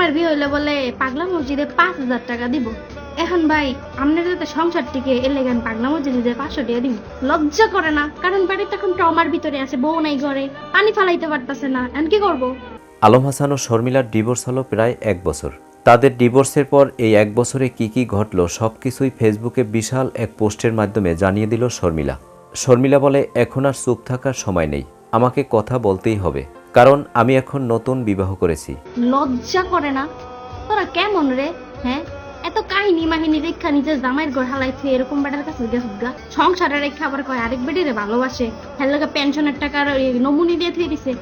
জামাইয়ের বিয়ে হইলে বলে পাগলা মসজিদে 5,000 টাকা দিব। এখন ভাই আপনার যাতে সংসার টিকে এলে গান পাগলা মসজিদে 500 টাকা দিব, লজ্জা করে না? কারণ বাড়িতে এখন ট্রমার ভিতরে আছে, বউ নাই ঘরে, পানি ফালাইতে পারতেছে না, এখন কি করবো? আলম হাসান ও শর্মিলার ডিভোর্স হলো প্রায় 1 বছর। তাদের ডিভোর্সের পর এই 1 বছরে কি কি ঘটলো সবকিছুই ফেসবুকে বিশাল এক পোস্টের মাধ্যমে জানিয়ে দিল শর্মিলা। শর্মিলা বলে, এখন আর চুপ থাকার সময় নেই, আমাকে কথা বলতেই হবে, কারণ আমি এখন নতুন বিবাহ করেছি। লজ্জা করে না? তোরা কেমন রে? হ্যাঁ, এত কাহিনী মাহিনী রেখা নিজের জামাইয়ের ঘর হালাইছে, এরকম বেটার কাছে গা সংসারে রেখা আবার কয় আরেক বেটিরে ভালোবাসে, হেল লাগা পেনশনের টাকার নমুনি দিয়ে থুয়ে দিছে।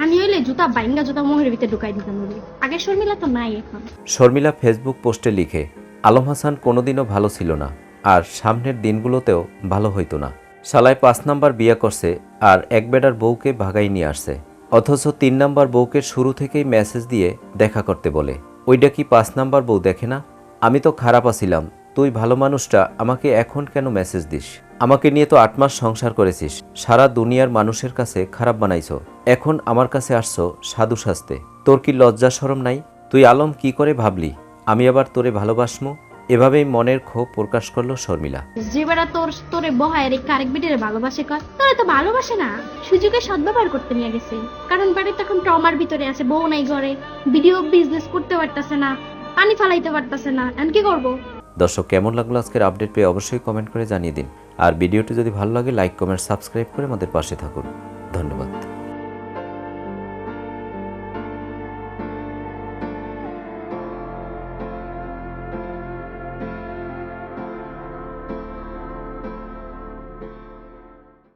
আমি হইলে জুতা বাইঙ্গা জুতা মোহের ভিতরে ঢুকাই দিতাম। আগে শর্মিলা তো নাই এখন। শর্মিলা ফেসবুক পোস্টে লিখে, আলম হাসান কোনোদিনও ভালো ছিল না, আর সামনের দিনগুলোতেও ভালো হইতো না। শালায় 5 নাম্বার বিয়ে করছে আর এক বেটার বউকে ভাগাই নিয়ে আসছে, অথচ 3 নাম্বার বউকে শুরু থেকেই মেসেজ দিয়ে দেখা করতে বলে। ওইটা কি 5 নাম্বার বউ দেখে না? আমি তো খারাপ আছিলাম, তুই ভালো মানুষটা আমাকে এখন কেন মেসেজ দিস? আমাকে নিয়ে তো 8 মাস সংসার করেছিস, সারা দুনিয়ার মানুষের কাছে খারাপ বানাইছো, এখন আমার কাছে আসছো সাধু সাজতে। তোর কি লজ্জা শরম নাই? তুই আলম কি করে ভাবলি আমি আবার তোরে ভালোবাসমু? এভাবেই মনের ক্ষোভ প্রকাশ করলো শর্মিলা। যে বেটা তোরে বহায় রেখা আরেক বেটিরে ভালোবাসে কয়, তোরা তো ভালোবাসে না, সুযোগে সদ্ব্যবহার করতে নিয়ে গেছে। কারণ বাড়িতে এখন ট্রমার ভিতরে আছে, বউ নাই ঘরে, ভিডিও বিজনেস করতে পারতেছে না, পানি ফালাইতে পারতেছে না, এখন কি করবো? দর্শক, কেমন লাগলো আজকের আপডেট পেয়ে অবশ্যই কমেন্ট করে জানিয়ে দিন। আর ভিডিওটি যদি ভালো লাগে লাইক কমেন্ট সাবস্ক্রাইব করে আমাদের পাশে থাকুন। ধন্যবাদ।